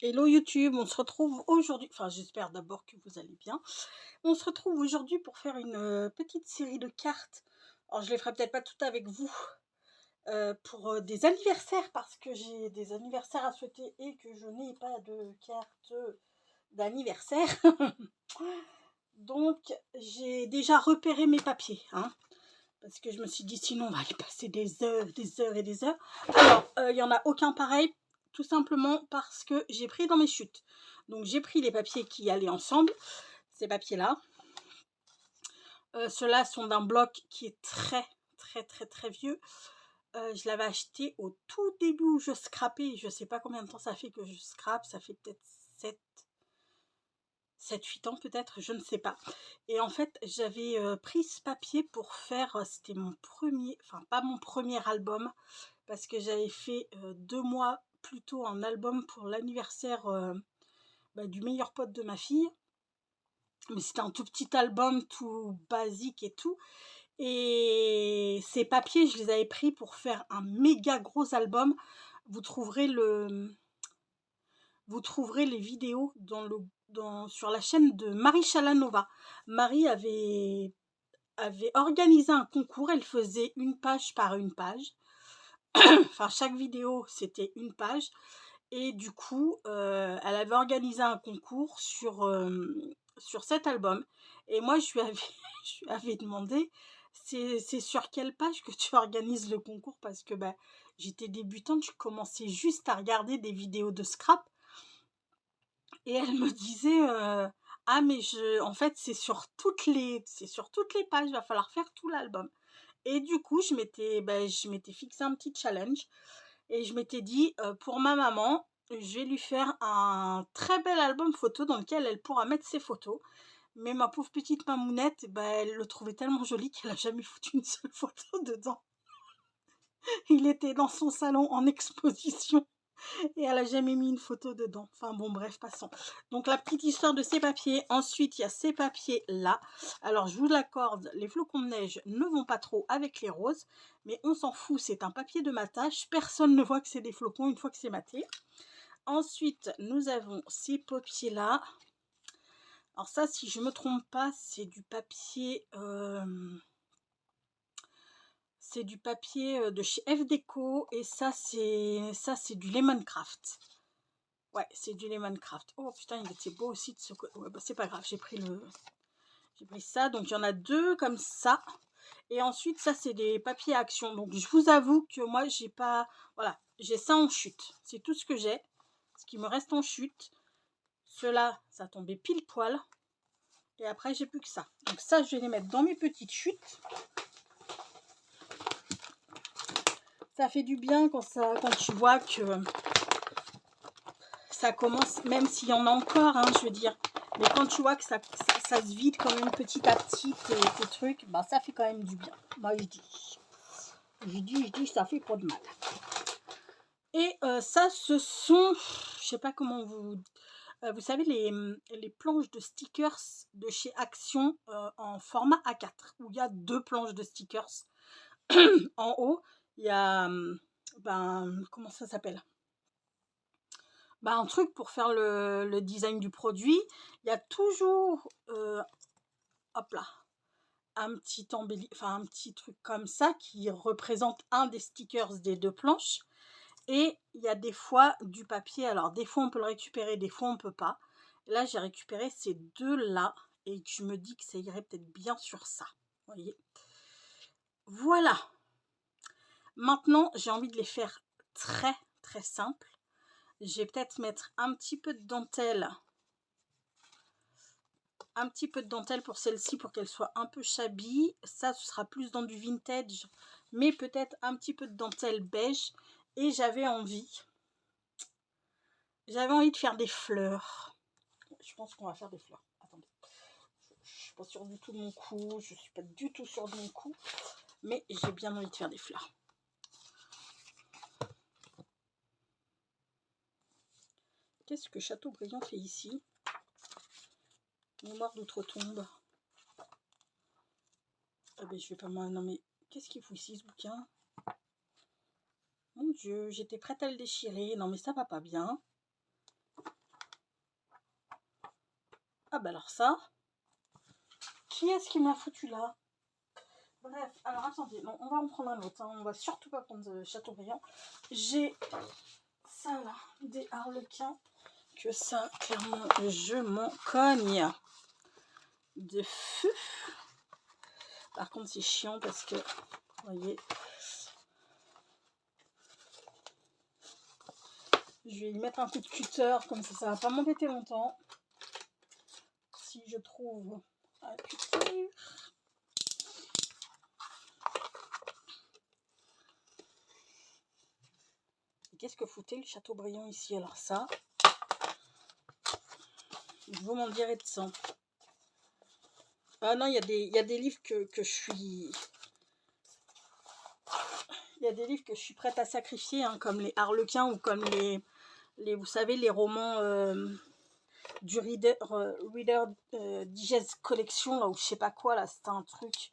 Hello YouTube, on se retrouve aujourd'hui, enfin j'espère d'abord que vous allez bien. On se retrouve aujourd'hui pour faire une petite série de cartes. Alors je les ferai peut-être pas toutes avec vous pour des anniversaires parce que j'ai des anniversaires à souhaiter et que je n'ai pas de carte d'anniversaire. Donc j'ai déjà repéré mes papiers, hein, parce que je me suis dit sinon on va aller passer des heures et des heures. Alors il n'y en a aucun pareil. Tout simplement parce que j'ai pris dans mes chutes. Donc j'ai pris les papiers qui allaient ensemble, ces papiers-là. Ceux-là sont d'un bloc qui est très vieux. Je l'avais acheté au tout début où je scrapais. Je sais pas combien de temps ça fait que je scrape. Ça fait peut-être 7-8 ans peut-être, je ne sais pas. Et en fait, j'avais pris ce papier pour faire, c'était mon premier, enfin pas mon premier album, parce que j'avais fait 2 mois plus tôt un album pour l'anniversaire du meilleur pote de ma fille. Mais c'était un tout petit album, tout basique et tout. Et ces papiers, je les avais pris pour faire un méga gros album. Vous trouverez les vidéos sur la chaîne de Marie Chalanova. Marie avait organisé un concours, elle faisait une page par une page. Enfin, chaque vidéo, c'était une page. Et du coup, elle avait organisé un concours sur cet album. Et moi, je lui avais demandé, c'est sur quelle page que tu organises le concours? Parce que j'étais débutante, je commençais juste à regarder des vidéos de scrap. Et elle me disait, ah mais en fait, c'est sur toutes les pages, il va falloir faire tout l'album. Et du coup, je m'étais fixé un petit challenge. Et je m'étais dit, pour ma maman, je vais lui faire un très bel album photo dans lequel elle pourra mettre ses photos. Mais ma pauvre petite mamounette, elle le trouvait tellement joli qu'elle n'a jamais foutu une seule photo dedans. Il était dans son salon en exposition et elle n'a jamais mis une photo dedans. Enfin bon, bref, passons. Donc la petite histoire de ces papiers. Ensuite, il y a ces papiers-là. Alors, je vous l'accorde, les flocons de neige ne vont pas trop avec les roses, mais on s'en fout, c'est un papier de matage. Personne ne voit que c'est des flocons une fois que c'est maté. Ensuite, nous avons ces papiers-là. Alors ça, si je ne me trompe pas, c'est du papier... c'est du papier de chez F Déco et ça c'est du Lemoncraft. Ouais, c'est du Lemoncraft. Oh putain, il était beau aussi de ce côté. Ouais, c'est pas grave, j'ai pris ça. Donc il y en a deux comme ça. Et ensuite, ça c'est des papiers à action. Donc je vous avoue que moi j'ai pas. Voilà, j'ai ça en chute. C'est tout ce que j'ai. Ce qui me reste en chute. Ceux-là, ça tombait pile poil. Et après, j'ai plus que ça. Donc ça, je vais les mettre dans mes petites chutes. Ça fait du bien quand tu vois que ça commence, même s'il y en a encore, hein, je veux dire. Mais quand tu vois que ça se vide quand même petit à petit tes trucs, ça fait quand même du bien. Moi, je dis, ça fait pas de mal. Et ça, ce sont, je sais pas comment vous savez, les planches de stickers de chez Action en format A4, où il y a 2 planches de stickers. En haut, il y a, comment ça s'appelle? Un truc pour faire le design du produit. Il y a toujours, hop là, un petit un petit truc comme ça qui représente un des stickers des 2 planches. Et il y a des fois du papier. Alors, des fois, on peut le récupérer, des fois, on peut pas. Là, j'ai récupéré ces 2-là et je me dis que ça irait peut-être bien sur ça. Vous voyez? Voilà. Maintenant, j'ai envie de les faire très simples. Je vais peut-être mettre un petit peu de dentelle. Un petit peu de dentelle pour celle-ci pour qu'elle soit un peu shabby. Ça, ce sera plus dans du vintage, mais peut-être un petit peu de dentelle beige. Et j'avais envie de faire des fleurs. Je pense qu'on va faire des fleurs. Attendez. Je suis pas sûre du tout de mon coup. Je suis pas du tout sûre de mon coup. Mais j'ai bien envie de faire des fleurs. Qu'est-ce que Chateaubriand fait ici? Mémoire d'outre-tombe. Ah ben je vais pas moi. Non mais qu'est-ce qu'il fout ici ce bouquin? Mon Dieu, j'étais prête à le déchirer. Non mais ça va pas bien. Ah bah alors ça, qui est-ce qui m'a foutu là? Bref, alors attendez, non, on va en prendre un autre, hein. On va surtout pas prendre Chateaubriand. J'ai ça là, des harlequins, que ça, clairement, je m'en cogne de fou. Par contre, c'est chiant parce que, vous voyez, je vais y mettre un coup de cutter, comme ça va pas m'embêter longtemps. Si je trouve un cutter. Qu'est-ce que foutait le Chateaubriand ici? Alors ça, vous m'en direz de sang. Ah non, il y a des livres que je suis... Il y a des livres que je suis prête à sacrifier, hein, comme les Harlequins ou comme vous savez, les romans du Reader Digest Collection, là, ou je sais pas quoi, là, c'était un truc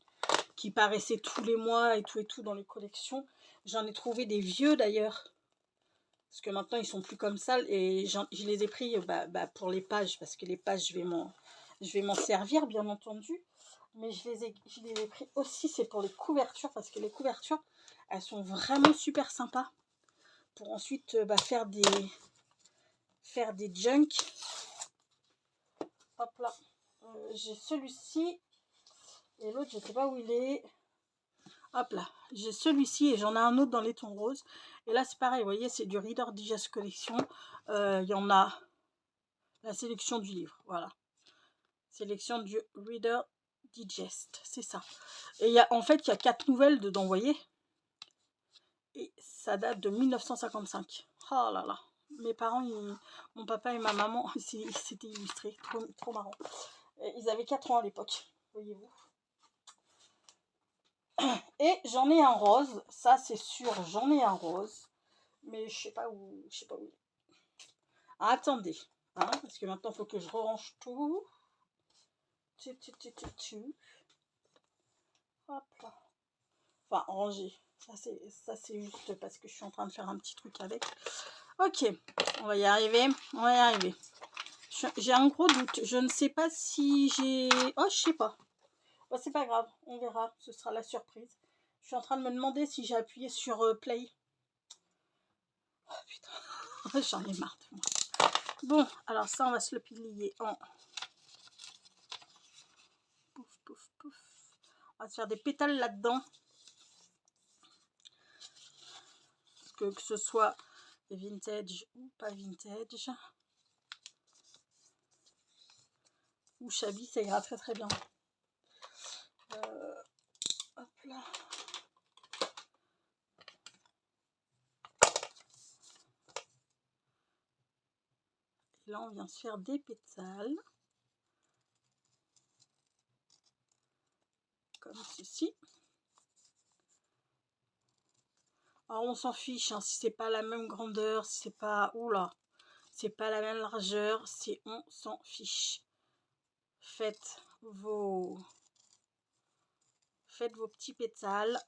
qui paraissait tous les mois et tout dans les collections. J'en ai trouvé des vieux d'ailleurs, parce que maintenant ils sont plus comme ça, et je les ai pris pour les pages, parce que les pages je vais m'en servir bien entendu, mais je les ai pris aussi, c'est pour les couvertures, parce que les couvertures elles sont vraiment super sympas pour ensuite faire des junk. Hop là, j'ai celui-ci et l'autre je sais pas où il est. Hop là, j'ai celui-ci et j'en ai un autre dans les tons roses. Et là c'est pareil, vous voyez, c'est du Reader Digest Collection. Il y en a la sélection du livre, voilà. Sélection du Reader Digest, c'est ça. Et en fait, il y a 4 nouvelles dedans, vous voyez. Et ça date de 1955. Oh là là. Mes parents, mon papa et ma maman, c'était illustré. Trop marrant. Ils avaient 4 ans à l'époque, voyez-vous. Et j'en ai un rose, ça c'est sûr, j'en ai un rose. Mais je sais pas où il est. Ah, attendez, hein, parce que maintenant il faut que je range tout. Hop là. Enfin, ranger. Ça c'est juste parce que je suis en train de faire un petit truc avec. Ok, on va y arriver. On va y arriver. J'ai un gros doute. Je ne sais pas si j'ai... Oh, je sais pas. Bon, c'est pas grave. On verra. Ce sera la surprise. Je suis en train de me demander si j'ai appuyé sur play. Oh putain. J'en ai marre de moi. Bon, alors ça, on va se le plier en... Pouf, pouf, pouf. On va se faire des pétales là-dedans. Que ce soit vintage ou pas vintage. Ou shabby, ça ira très très bien. Hop là. Et là, on vient se faire des pétales. Comme ceci. Alors on s'en fiche, hein, si c'est pas la même grandeur, si c'est pas... Oula, c'est pas la même largeur, on s'en fiche. Faites vos petits pétales.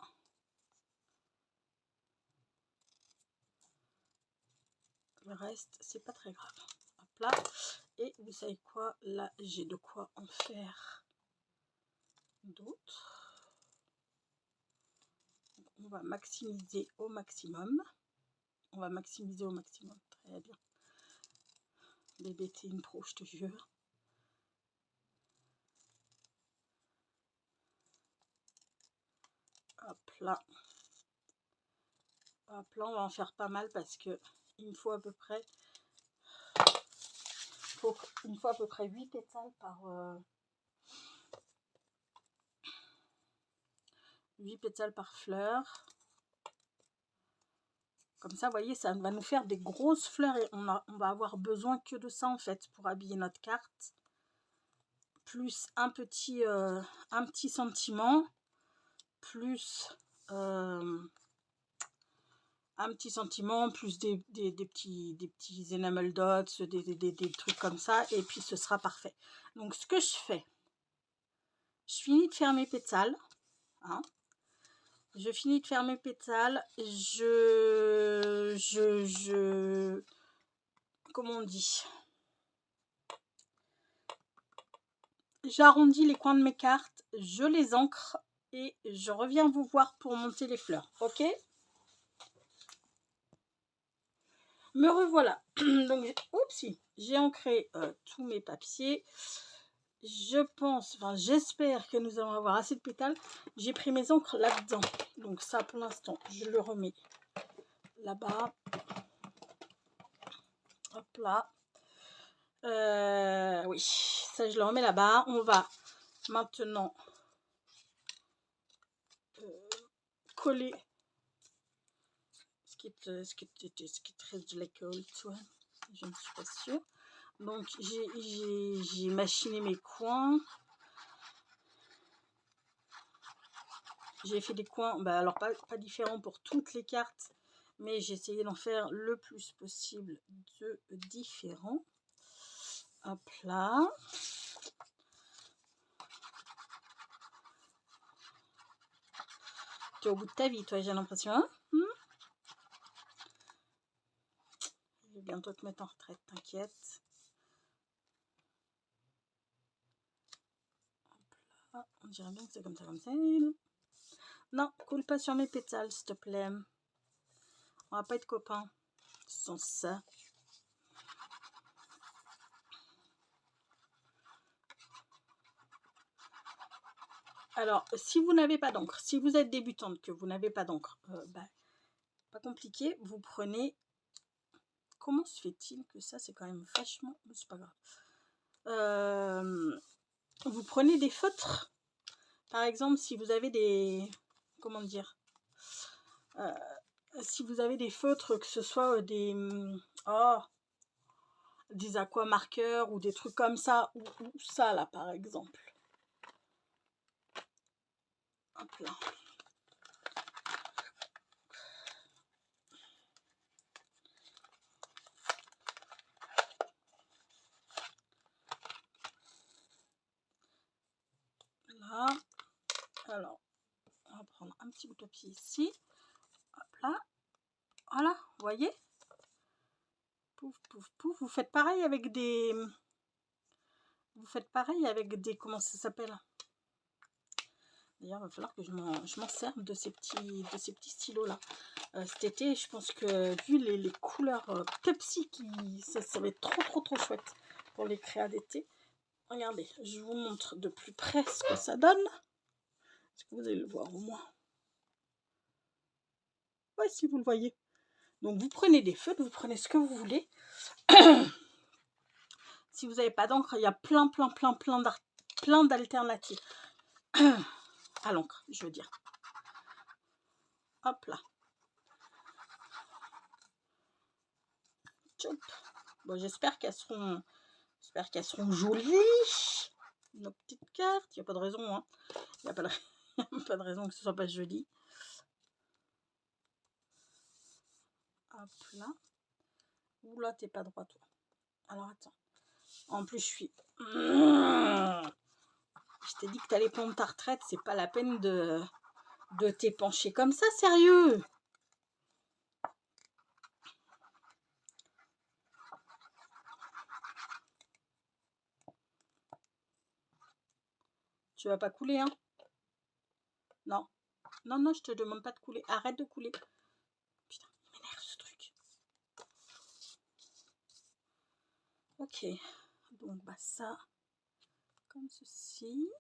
Le reste, c'est pas très grave. Hop là. Et vous savez quoi? Là, j'ai de quoi en faire d'autres. On va maximiser au maximum. On va maximiser au maximum. Très bien. Bébé, t'es une pro, je te jure. Hop là. Hop là, on va en faire pas mal parce que il me faut à peu près... il me faut à peu près 8 pétales par... 8 pétales par fleur. Comme ça, vous voyez, ça va nous faire des grosses fleurs et on va avoir besoin que de ça en fait pour habiller notre carte. Plus un petit sentiment, plus un petit sentiment, plus des petits enamel dots, des trucs comme ça, et puis ce sera parfait. Donc ce que je fais, je finis de faire mes pétales, hein. Je finis de faire mes pétales, comment on dit, j'arrondis les coins de mes cartes, je les ancre et je reviens vous voir pour monter les fleurs, ok? Me revoilà. Donc, oupsie, j'ai ancré tous mes papiers. Je pense, enfin j'espère que nous allons avoir assez de pétales. J'ai pris mes encres là-dedans. Donc ça, pour l'instant, je le remets là-bas. Hop là. Oui, ça je le remets là-bas. On va maintenant coller ce qui est très like old one. Je ne suis pas sûre. Donc j'ai machiné mes coins. J'ai fait des coins, bah alors pas différents pour toutes les cartes, mais j'ai essayé d'en faire le plus possible de différents. Hop là. Tu es au bout de ta vie, toi, j'ai l'impression. Hein, je vais bientôt te mettre en retraite, t'inquiète. Hop là. On dirait bien que c'est comme ça, comme ça. Non, coule pas sur mes pétales, s'il te plaît. On va pas être copains sans ça. Alors, si vous n'avez pas d'encre, si vous êtes débutante, que vous n'avez pas d'encre, pas compliqué, vous prenez... Comment se fait-il que ça, c'est quand même vachement... C'est pas grave. Vous prenez des feutres. Par exemple, si vous avez des... Comment dire si vous avez des feutres, que ce soit des... des aquamarqueurs ou des trucs comme ça, ou ça, là, par exemple. Hop là. Là. Alors, on va prendre un petit bout de papier ici. Hop là. Voilà, vous voyez? Pouf, pouf, pouf. Vous faites pareil avec des... Vous faites pareil avec des... Comment ça s'appelle? D'ailleurs, il va falloir que je m'en serve de ces petits stylos-là. Cet été, je pense que vu les couleurs Pepsi, ça va être trop chouette pour les créas d'été. Regardez, je vous montre de plus près ce que ça donne. Est-ce que vous allez le voir au moins? Ouais, si vous le voyez. Donc, vous prenez des feutres, vous prenez ce que vous voulez. Si vous n'avez pas d'encre, il y a plein d'alternatives. À l'encre, je veux dire. Hop là. Tchoup. Bon, j'espère qu'elles seront jolies. Nos petites cartes. Il n'y a pas de raison, hein. Il n'y a pas de raison que ce soit pas joli. Hop là. Oula, t'es pas droit, toi. Alors, attends. En plus, je suis... Je t'ai dit que t'allais prendre ta retraite. C'est pas la peine de t'épancher comme ça, sérieux. Tu vas pas couler, hein? Non. Non, je te demande pas de couler. Arrête de couler. Putain, il m'énerve ce truc. Ok. Donc, bah ça, comme ceci.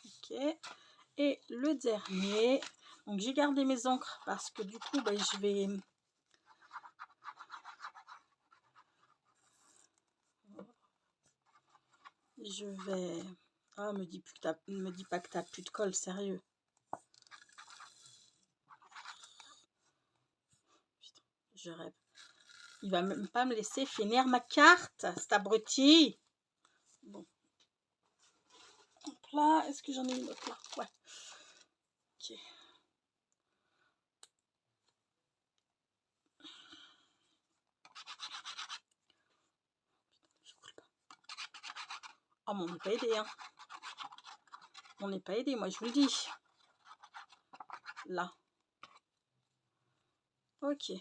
Ok. Et le dernier. Donc, j'ai gardé mes encres parce que du coup, bah, je vais... Ah, me dis pas que t'as plus de colle, sérieux. Putain, je rêve. Il va même pas me laisser finir ma carte, cet abruti. Bon. Hop là, est-ce que j'en ai une autre là? Ouais. Ok. Je coule pas. Oh, mais on n'est pas aidé, hein. On n'est pas aidé, moi je vous le dis. Là. Ok.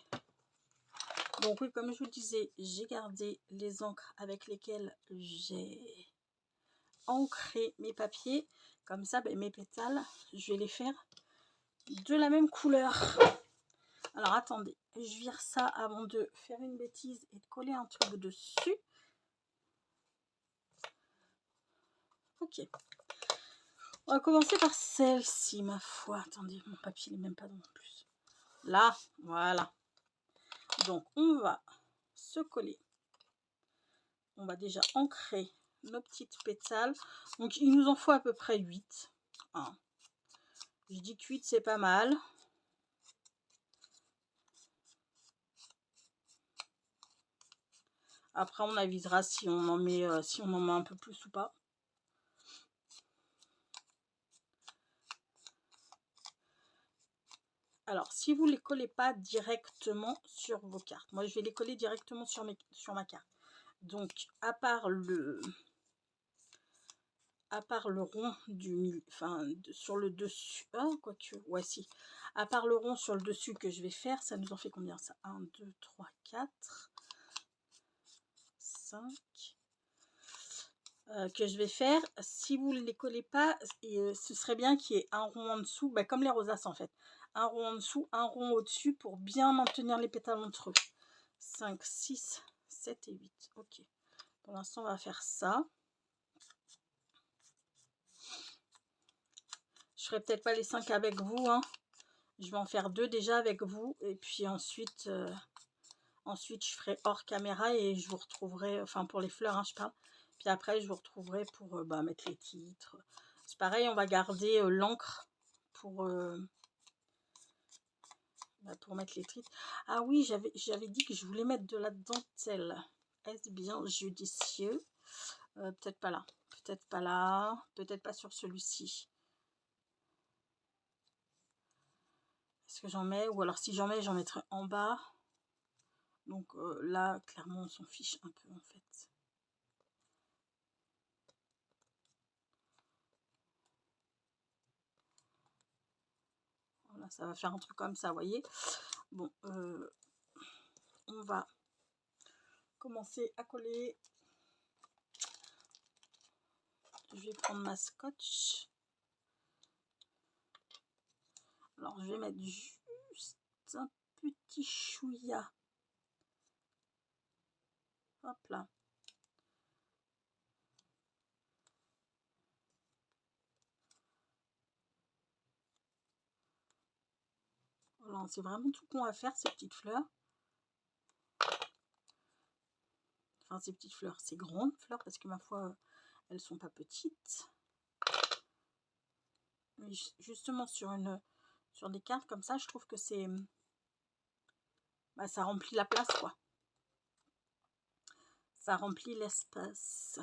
Donc oui, comme je vous le disais, j'ai gardé les encres avec lesquelles j'ai ancré mes papiers. Comme ça, ben, mes pétales, je vais les faire de la même couleur. Alors attendez, je vire ça avant de faire une bêtise et de coller un truc dessus. Ok. On va commencer par celle-ci, ma foi. Attendez, mon papier n'est même pas dans mon plus. Là, voilà. Donc, on va se coller. On va déjà ancrer nos petites pétales. Donc, il nous en faut à peu près 8. Hein. Je dis que 8, c'est pas mal. Après, on avisera si on en met un peu plus ou pas. Alors, si vous ne les collez pas directement sur vos cartes, moi, je vais les coller directement sur ma carte. Donc, à part le rond du milieu, enfin, sur le dessus, ah, quoique, ouais, si. À part le rond sur le dessus que je vais faire, ça nous en fait combien ça? 1, 2, 3, 4, 5. Que je vais faire, si vous ne les collez pas, ce serait bien qu'il y ait un rond en dessous, bah, comme les rosaces en fait. Un rond en dessous, un rond au-dessus pour bien maintenir les pétales entre eux. 5, 6, 7 et 8. Ok. Pour l'instant, on va faire ça. Je ferai peut-être pas les 5 avec vous. Hein. Je vais en faire 2 déjà avec vous. Et puis ensuite, je ferai hors caméra et je vous retrouverai, enfin pour les fleurs, hein, je parle. Puis après, je vous retrouverai pour mettre les titres. C'est pareil, on va garder l'encre pour mettre les titres. Ah oui, j'avais dit que je voulais mettre de la dentelle. Est-ce bien judicieux? Peut-être pas là. Peut-être pas là. Peut-être pas sur celui-ci. Est-ce que j'en mets? Ou alors si j'en mets, j'en mettrai en bas. Donc là, clairement, on s'en fiche un peu en fait. Voilà, ça va faire un truc comme ça, vous voyez. Bon, on va commencer à coller. Je vais prendre ma scotch. Alors, je vais mettre juste un petit chouïa. Hop là. Voilà, c'est vraiment tout qu'on va faire, ces petites fleurs. Enfin, ces petites fleurs, ces grandes fleurs, parce que ma foi, elles sont pas petites. Mais justement, sur des cartes comme ça, je trouve que c'est... Bah, ça remplit la place, quoi. Ça remplit l'espace.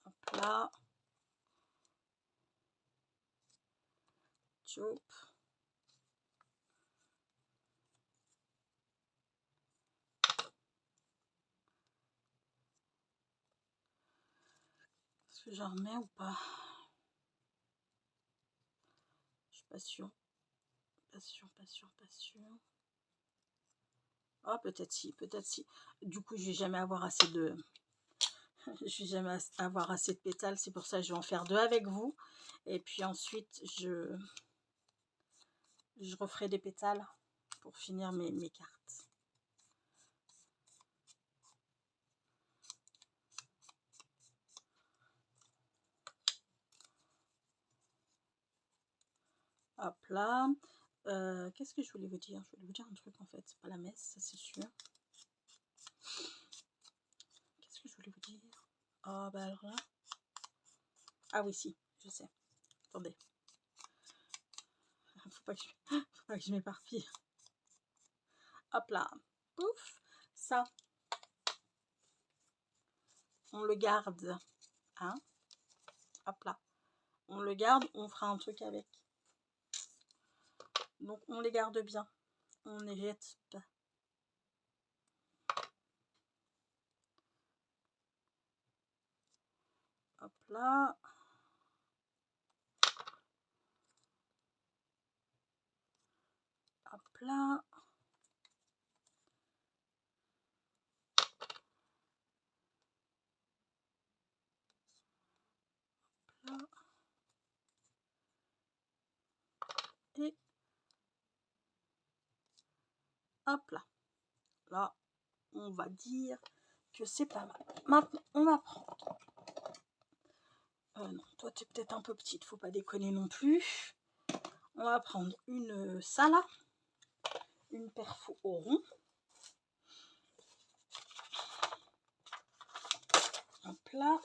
Hop là. Chop. Est-ce que j'en remets ou pas? Je suis pas sûre. Pas sûre, pas sûre, pas sûre. Oh, peut-être si, peut-être si. Du coup, je vais jamais avoir assez de... Je vais jamais avoir assez de pétales. C'est pour ça que je vais en faire 2 avec vous. Et puis ensuite, je referai des pétales pour finir mes cartes. Hop là. Qu'est-ce que je voulais vous dire? Je voulais vous dire un truc en fait. C'est pas la messe, ça c'est sûr. Qu'est-ce que je voulais vous dire? Oh, bah alors là. Ah oui, si, je sais. Attendez. Faut pas que je m'éparpille. Hop là. Pouf. Ça. On le garde. Hein? Hop là. On le garde, on fera un truc avec. Donc on les garde bien. On ne jette pas. Hop là. Hop là. Hop là. Là, on va dire que c'est pas mal. Maintenant, on va prendre... non, toi, tu es peut-être un peu petite, faut pas déconner non plus. On va prendre une Sala, une perfo au rond. Hop là.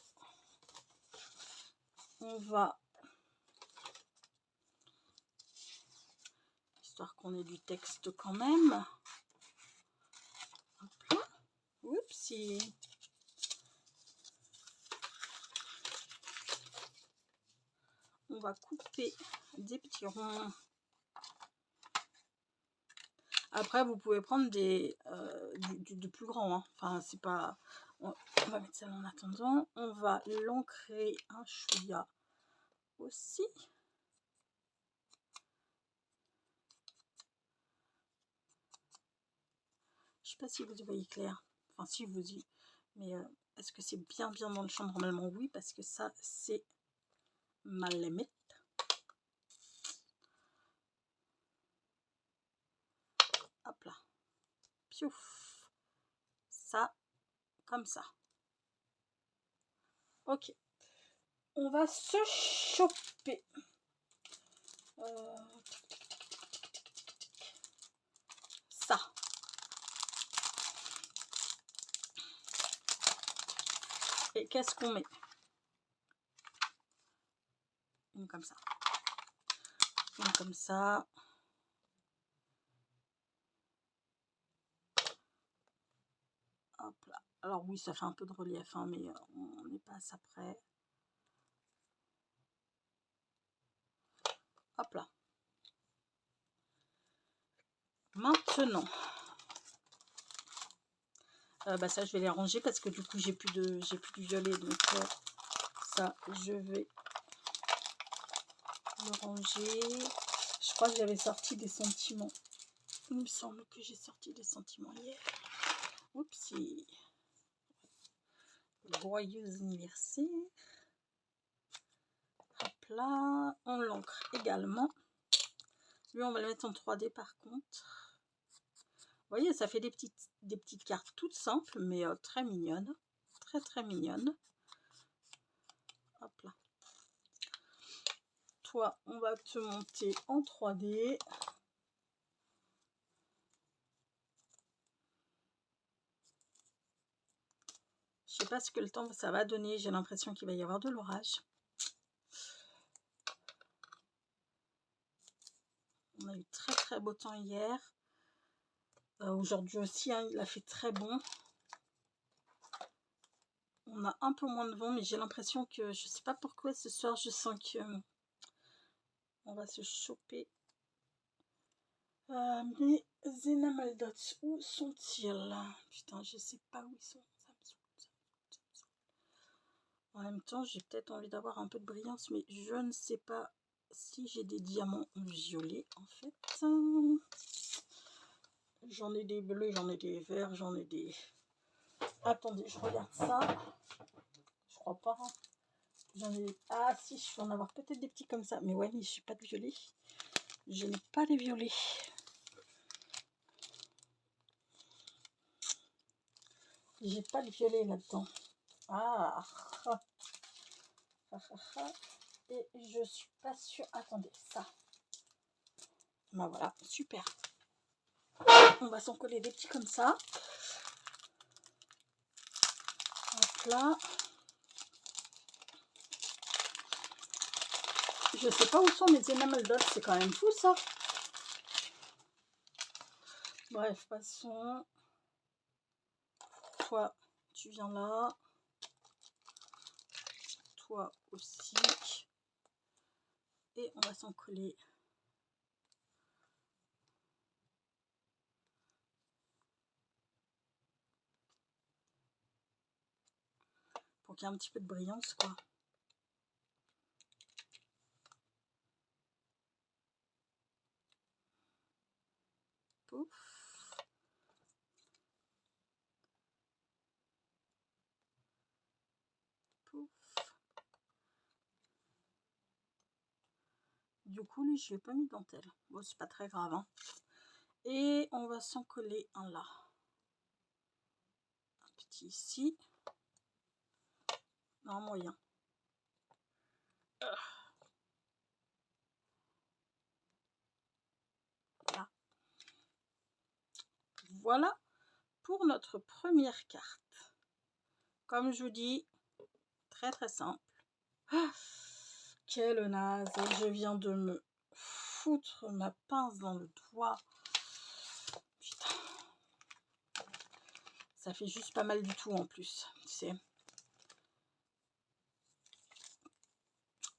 On va... Histoire qu'on ait du texte quand même. Hop là. Oups. On va couper des petits ronds. Après, vous pouvez prendre du plus grand. Hein. Enfin, c'est pas... On va mettre ça en attendant. On va l'ancrer un chouïa aussi. Je sais pas si vous y voyez clair. Enfin, si vous y... Mais est-ce que c'est bien dans le champ? Normalement, oui, parce que ça, c'est ma limite. Hop là. Piouf. Ça, comme ça. Ok. On va se choper. Ça. Et qu'est-ce qu'on met? Une comme ça. Une comme ça. Hop là. Alors oui, ça fait un peu de relief, hein, mais on n'est pas à ça près. Hop là. Maintenant, bah ça je vais les ranger parce que du coup j'ai plus de violet, donc ça je vais le ranger. Je crois que j'avais sorti des sentiments. Il me semble que j'ai sorti des sentiments hier. Oupsie. Joyeux anniversaire. Hop là. On l'ancre également. Lui on va le mettre en 3D par contre. Vous voyez, ça fait des petites cartes toutes simples, mais très mignonnes. Très mignonnes. Hop là. Toi, on va te monter en 3D. Je sais pas ce que le temps ça va donner. J'ai l'impression qu'il va y avoir de l'orage. On a eu très beau temps hier. Aujourd'hui aussi, hein, il a fait très bon. On a un peu moins de vent, mais j'ai l'impression que, je sais pas pourquoi ce soir, je sens que on va se choper. Mes enamel dots, où sont-ils? Putain, je sais pas où ils sont. Ça me saoule. En même temps, j'ai peut-être envie d'avoir un peu de brillance, mais je ne sais pas si j'ai des diamants violets en fait. J'en ai des bleus, j'en ai des verts, j'en ai des... Attendez, je regarde ça. Je crois pas. Hein. J'en ai... Ah si, je vais en avoir peut-être des petits comme ça. Mais ouais, mais je suis pas de violet. Je n'ai pas les violets. J'ai pas de violet là-dedans. Ah. Et je suis pas sûre. Attendez, ça. Ben voilà, super. On va s'en coller des petits comme ça. Hop là. Je sais pas où sont mes enamel dots, c'est quand même fou ça. Bref, passons. Toi, tu viens là. Toi aussi. Et on va s'en coller. Pour qu'il y ait un petit peu de brillance, quoi. Pouf. Pouf. Du coup, lui, je lui ai pas mis de dentelle. Bon, c'est pas très grave. Hein. Et on va s'en coller un là. Un petit ici. Non, moyen. Là. Voilà pour notre première carte. Comme je vous dis, très très simple. Ah, quelle naze, je viens de me foutre ma pince dans le doigt. Putain. Ça fait juste pas mal du tout en plus, tu sais.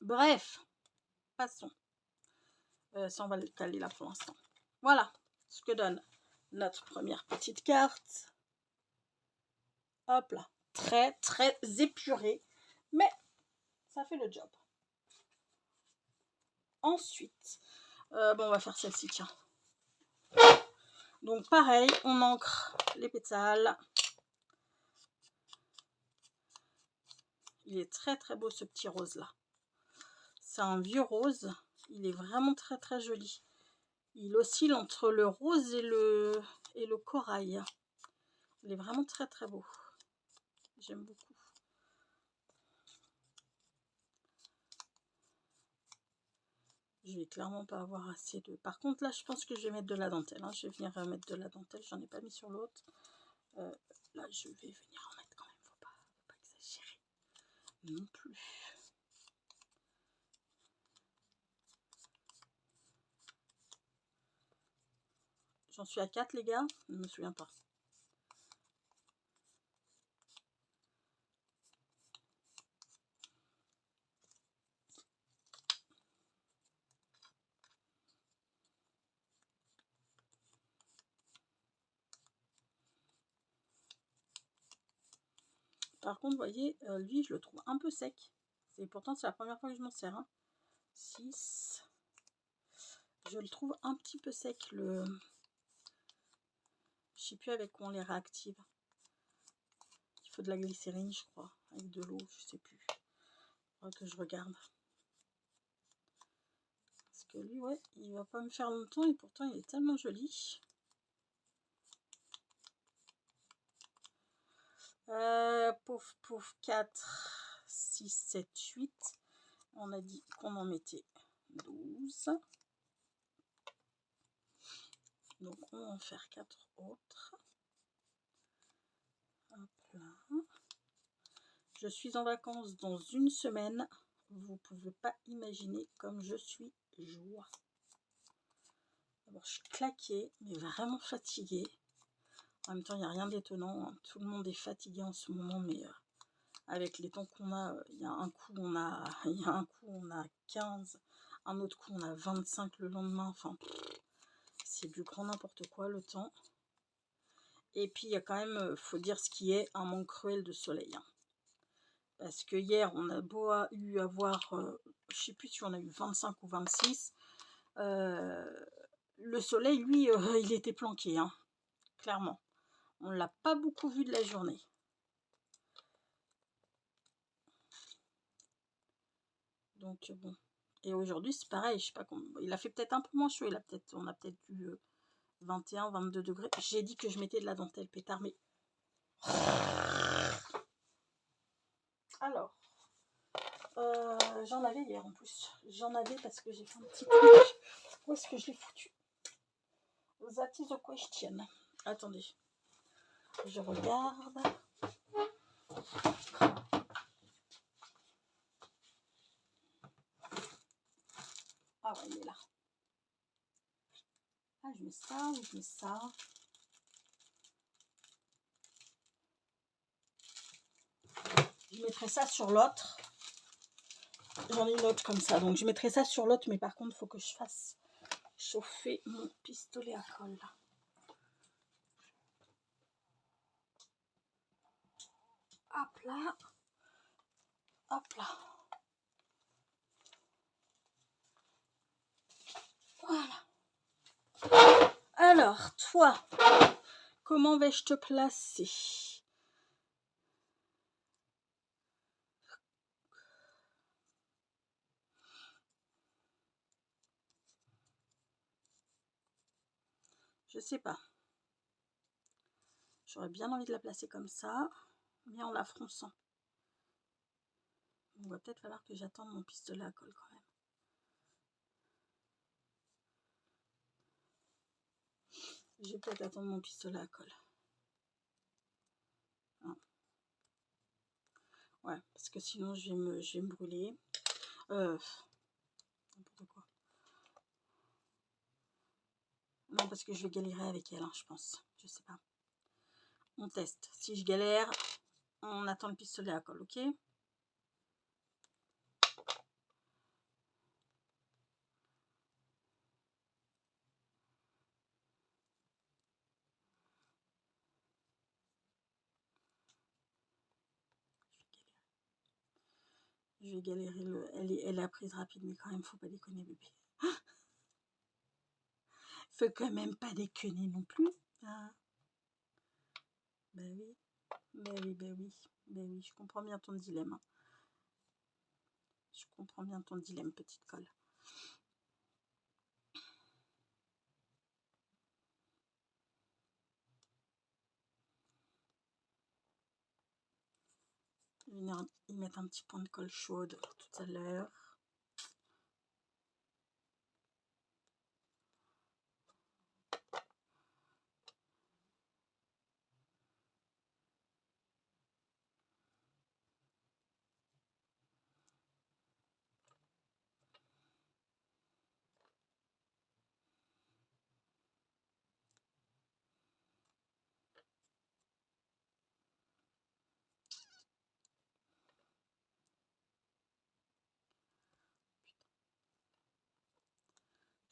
Bref, passons. Ça, on va le caler là pour l'instant. Voilà ce que donne notre première petite carte. Hop là. Très, très épuré. Mais ça fait le job. Ensuite, bon, on va faire celle-ci, tiens. Donc, pareil, on ancre les pétales. Il est très, très beau ce petit rose-là. C'est un vieux rose. Il est vraiment très, très joli. Il oscille entre le rose et le corail. Il est vraiment très, très beau. J'aime beaucoup. Je vais clairement pas avoir assez de... Par contre, là, je pense que je vais mettre de la dentelle. Hein. Je vais venir mettre de la dentelle. J'en ai pas mis sur l'autre. Là, je vais venir en mettre quand même. Faut pas exagérer. Non plus. J'en suis à 4, les gars. Je ne me souviens pas. Par contre, vous voyez, lui, je le trouve un peu sec. Pourtant, c'est la première fois que je m'en sers. Hein. 6. Je le trouve un petit peu sec. Je sais plus avec quoi on les réactive. Il faut de la glycérine, je crois. Avec de l'eau, je sais plus. Il faudra que je regarde. Parce que lui, ouais, il va pas me faire longtemps et pourtant, il est tellement joli. Pouf, pouf, 4, 6, 7, 8. On a dit qu'on en mettait 12. Donc, on va en faire 4 autres. Hop là. Je suis en vacances dans une semaine. Vous pouvez pas imaginer comme je suis joie. D'abord, je suis claquée, mais vraiment fatiguée. En même temps, il n'y a rien d'étonnant. Hein. Tout le monde est fatigué en ce moment, mais avec les temps qu'on a, il y a un coup on a 15, un autre coup on a 25 le lendemain. Enfin, c'est du grand n'importe quoi le temps. Et puis il y a quand même, faut dire ce qui est, un manque cruel de soleil. Hein. Parce que hier on a beau avoir, je sais plus si on a eu 25 ou 26. Le soleil, lui, il était planqué, hein, clairement. On ne l'a pas beaucoup vu de la journée. Donc bon. Et aujourd'hui, c'est pareil, je sais pas comment. Il a fait peut-être un peu moins chaud. On a peut-être eu 21, 22 degrés. J'ai dit que je mettais de la dentelle pétard, mais. Alors. J'en avais hier en plus. J'en avais parce que j'ai fait un petit truc. Où est-ce que je l'ai foutu? That is a question. Attendez. Je regarde. Ah ouais, il est là. Ah, je mets ça ou je mets ça. Je mettrai ça sur l'autre. J'en ai une autre comme ça. Donc je mettrai ça sur l'autre. Mais par contre, il faut que je fasse chauffer mon pistolet à colle. Hop là. Hop là. Voilà. Alors, toi, comment vais-je te placer? Je sais pas. J'aurais bien envie de la placer comme ça, mais en la fronçant. Il va peut-être falloir que j'attende mon pistolet à colle quand même. Je vais peut-être attendre mon pistolet à colle. Ah. Ouais, parce que sinon je vais me brûler. N'importe quoi. Non, parce que je vais galérer avec elle, hein, je pense. Je sais pas. On teste. Si je galère, on attend le pistolet à colle, ok? Je vais galérer. Elle est prise rapide, mais quand même, faut pas déconner, bébé. Faut quand même pas déconner non plus. Ah. Bah oui. Bah oui, bah oui. Bah oui, je comprends bien ton dilemme. Je comprends bien ton dilemme, petite colle. Je vais venir y mettre un petit point de colle chaude tout à l'heure.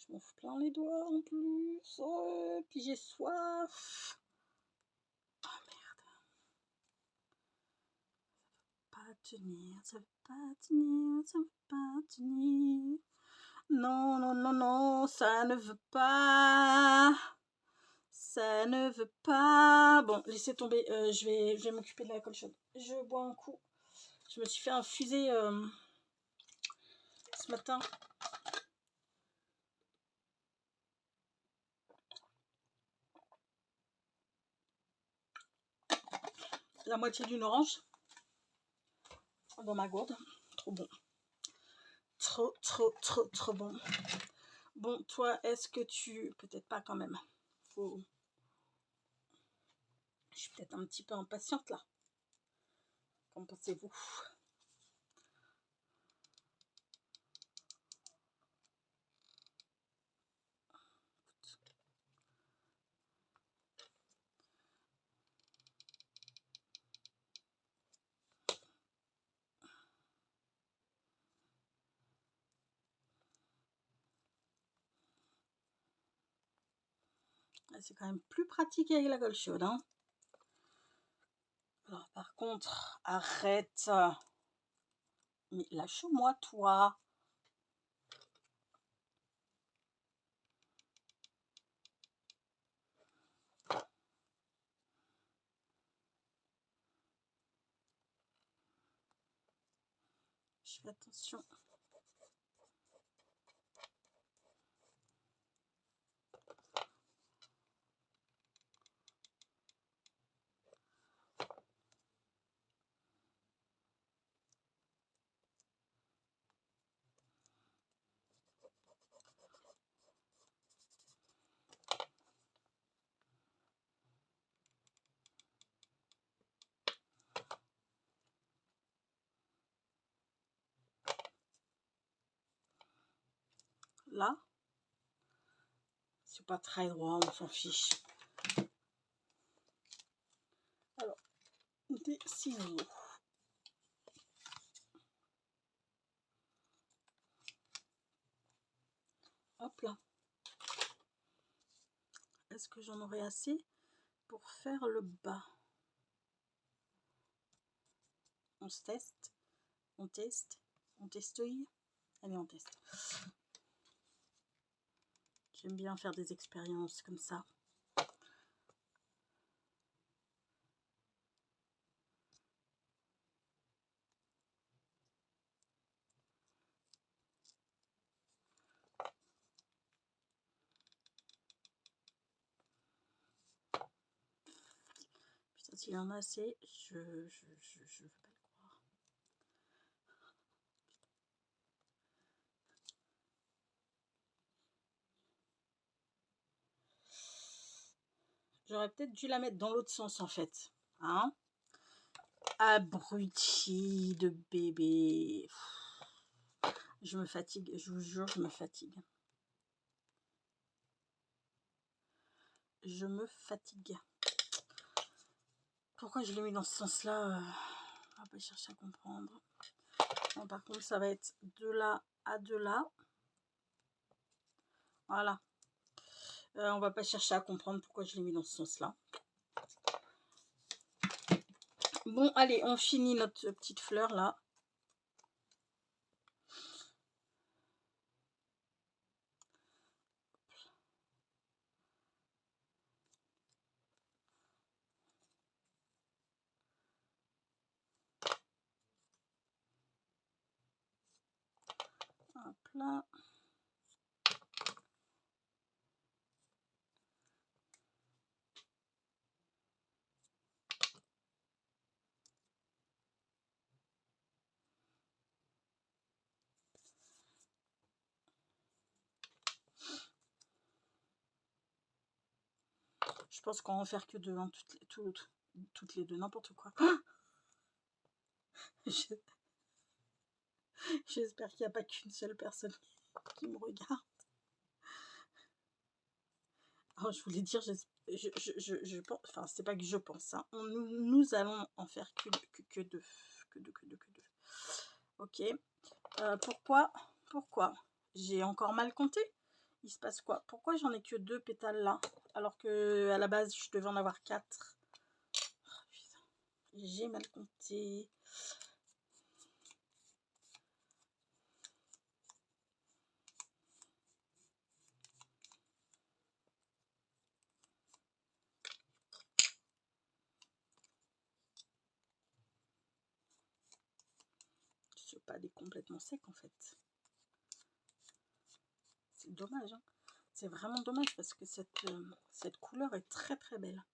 Je m'en fous plein les doigts en plus. Oh, puis j'ai soif. Oh merde. Pas tenir, ça veut pas tenir, ça veut pas tenir. Non, non, non, non, ça ne veut pas. Ça ne veut pas. Bon, laissez tomber. Je vais m'occuper de la colle chaude. Je bois un coup. Je me suis fait infuser ce matin. La moitié d'une orange dans ma gourde. Trop bon. Trop, trop, trop, trop bon. Bon, toi, est-ce que tu... Peut-être pas quand même. Faut... Je suis peut-être un petit peu impatiente là. Qu'en pensez-vous? C'est quand même plus pratique avec la colle chaude, hein. Alors, par contre, arrête. Mais lâche-moi, toi. Je fais attention. Là, c'est pas très droit, on s'en fiche. Alors, des ciseaux. Hop là. Est-ce que j'en aurai assez pour faire le bas? On se teste. On teste. On testouille. Allez, on teste. J'aime bien faire des expériences comme ça. S'il y en a assez, je veux pas le croire. J'aurais peut-être dû la mettre dans l'autre sens en fait. Hein? Abruti de bébé. Je me fatigue, je vous jure, je me fatigue. Je me fatigue. Pourquoi je l'ai mis dans ce sens-là on va pas chercher à comprendre. Bon, par contre, ça va être de là à de là. Voilà. On va pas chercher à comprendre pourquoi je l'ai mis dans ce sens-là. Bon, allez, on finit notre petite fleur là. Hop là. Je pense qu'on va en faire que deux, hein, toutes les deux, n'importe quoi. J'espère qu'il n'y a pas qu'une seule personne qui me regarde. Alors, je voulais dire, je pense, enfin, c'est pas que je pense, hein, nous allons en faire que deux. Que deux. Ok. Pourquoi j'ai encore mal compté? Il se passe quoi? Pourquoi j'en ai que 2 pétales là? Alors que à la base, je devais en avoir 4. Oh, j'ai mal compté. Ce pas des complètement sec en fait. C'est dommage, hein. C'est vraiment dommage parce que cette couleur est très très belle.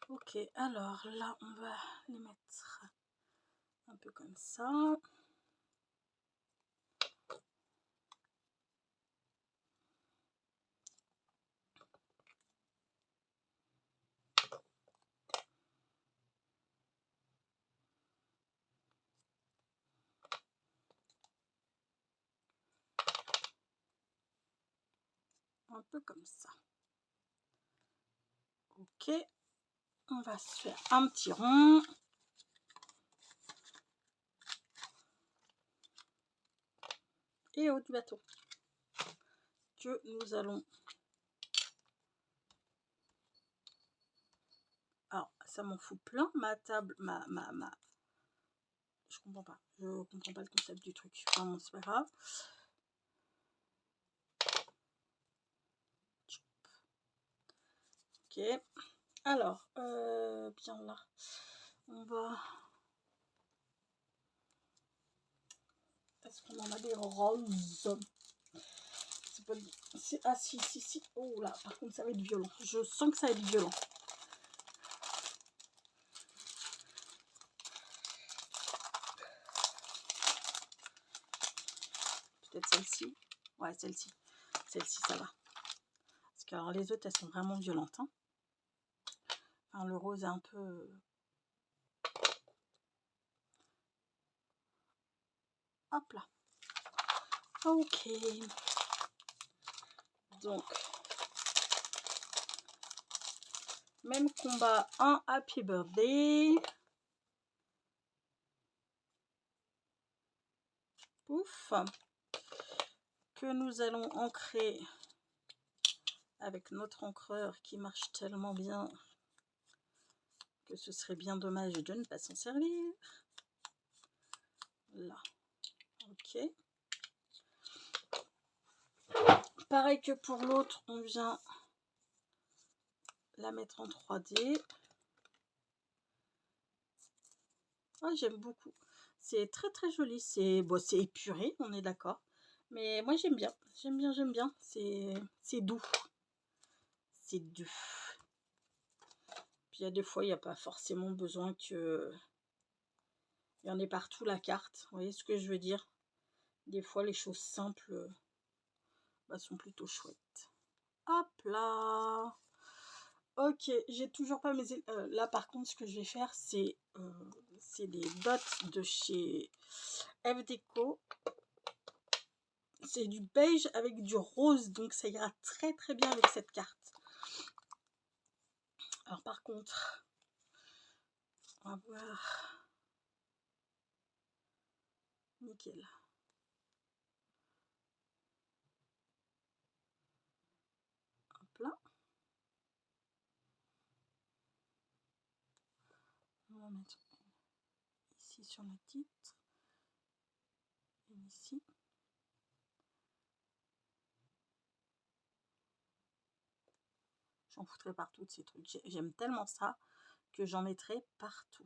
Ok, alors là, on va les mettre un peu comme ça. Un peu comme ça. Ok, on va se faire un petit rond. Et haut du bateau. Que nous allons... Alors, ça m'en fout plein, ma table, Je comprends pas. Je comprends pas le concept du truc. Vraiment, c'est pas grave. Ok. Alors, bien là. On va... Est-ce qu'on en a des roses? C'est pas... Ah si. Oh là, par contre, ça va être violent. Je sens que ça va être violent. Peut-être celle-ci. Ouais, celle-ci. Celle-ci, ça va. Parce que alors, les autres, elles sont vraiment violentes. Hein. Enfin, le rose est un peu... Hop là. Ok. Donc, même combat, un Happy Birthday. Pouf. Que nous allons ancrer avec notre encreur qui marche tellement bien que ce serait bien dommage de ne pas s'en servir. Là. Ok. Pareil que pour l'autre, on vient la mettre en 3D. Oh, j'aime beaucoup. C'est très très joli. C'est bon, c'est épuré, on est d'accord. Mais moi j'aime bien. J'aime bien. C'est doux. C'est doux. Puis il y a des fois, il n'y a pas forcément besoin que il y en ait partout la carte. Vous voyez ce que je veux dire? Des fois, les choses simples sont plutôt chouettes. Hop là! Ok, j'ai toujours pas mes... là, par contre, ce que je vais faire, c'est des dots de chez FDeco. C'est du beige avec du rose, donc ça ira très très bien avec cette carte. Alors par contre, on va voir. Nickel. Hop là. On va mettre ici sur le titre. Et ici. J'en foutrais partout de ces trucs. J'aime tellement ça que j'en mettrai partout.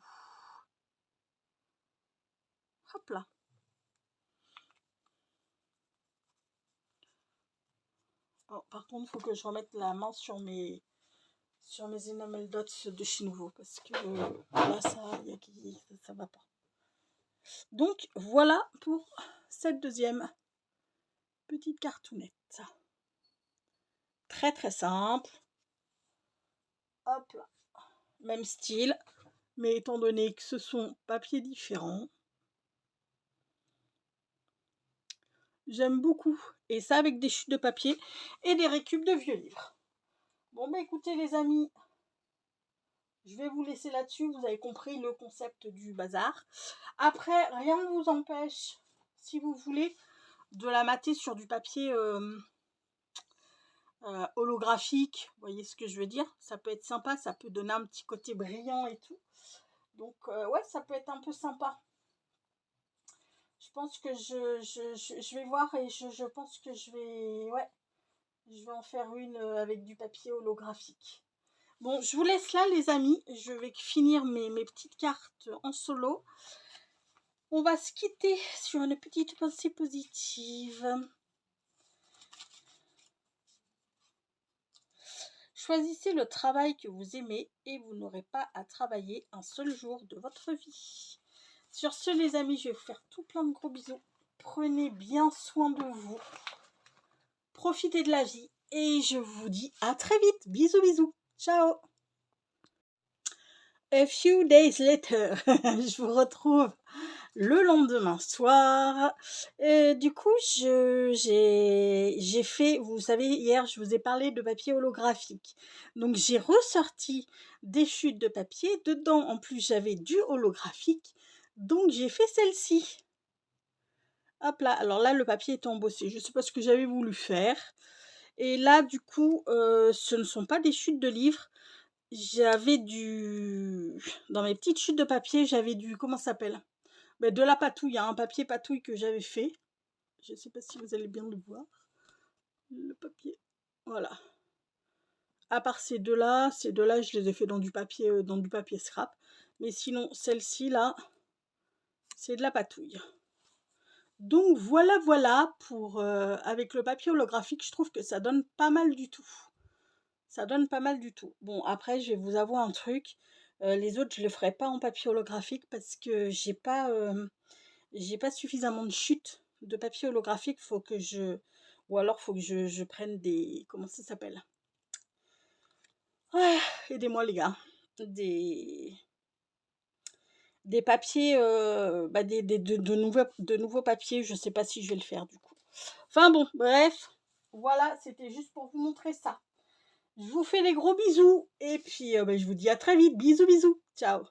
Hop là. Oh, par contre, il faut que je remette la main sur mes enamel dots de chez Nouveau parce que là, ça va pas. Donc, voilà pour cette deuxième petite cartoonette. Très très simple. Hop là. Même style, mais étant donné que ce sont papiers différents, j'aime beaucoup. Et ça avec des chutes de papier et des récup de vieux livres. Bon bah écoutez les amis, je vais vous laisser là-dessus. Vous avez compris le concept du bazar. Après, rien ne vous empêche, si vous voulez, de la mater sur du papier holographique. Vous voyez ce que je veux dire? Ça peut être sympa, ça peut donner un petit côté brillant et tout. Donc ouais, ça peut être un peu sympa. Je pense que je vais voir et je pense que je vais en faire une avec du papier holographique. Bon, je vous laisse là les amis, je vais finir mes petites cartes en solo. On va se quitter sur une petite pensée positive. Choisissez le travail que vous aimez et vous n'aurez pas à travailler un seul jour de votre vie. Sur ce les amis, je vais vous faire tout plein de gros bisous. Prenez bien soin de vous. Profitez de la vie et je vous dis à très vite. Bisous bisous. Ciao. A few days later, je vous retrouve le lendemain soir. Du coup, j'ai fait, vous savez, hier, je vous ai parlé de papier holographique. Donc, j'ai ressorti des chutes de papier. Dedans, en plus, j'avais du holographique. Donc, j'ai fait celle-ci. Hop là. Alors là, le papier est embossé. Je ne sais pas ce que j'avais voulu faire. Et là, du coup, ce ne sont pas des chutes de livres. J'avais dans mes petites chutes de papier, j'avais comment ça s'appelle? De la patouille, un papier patouille que j'avais fait. Je ne sais pas si vous allez bien le voir. Le papier. Voilà. À part ces deux-là, je les ai fait dans du papier scrap. Mais sinon, celle-ci, là, c'est de la patouille. Donc, voilà pour... avec le papier holographique, je trouve que ça donne pas mal du tout. Ça donne pas mal du tout. Bon, après, je vais vous avouer un truc. Les autres, je ne le ferai pas en papier holographique parce que j'ai pas suffisamment de chutes de papier holographique. Faut que ou alors, faut que je prenne des... Comment ça s'appelle? Ouais, aidez-moi, les gars. Des papiers... de nouveaux papiers. Je ne sais pas si je vais le faire, du coup. Enfin, bon, bref. Voilà, c'était juste pour vous montrer ça. Je vous fais des gros bisous et puis je vous dis à très vite. Bisous, bisous. Ciao.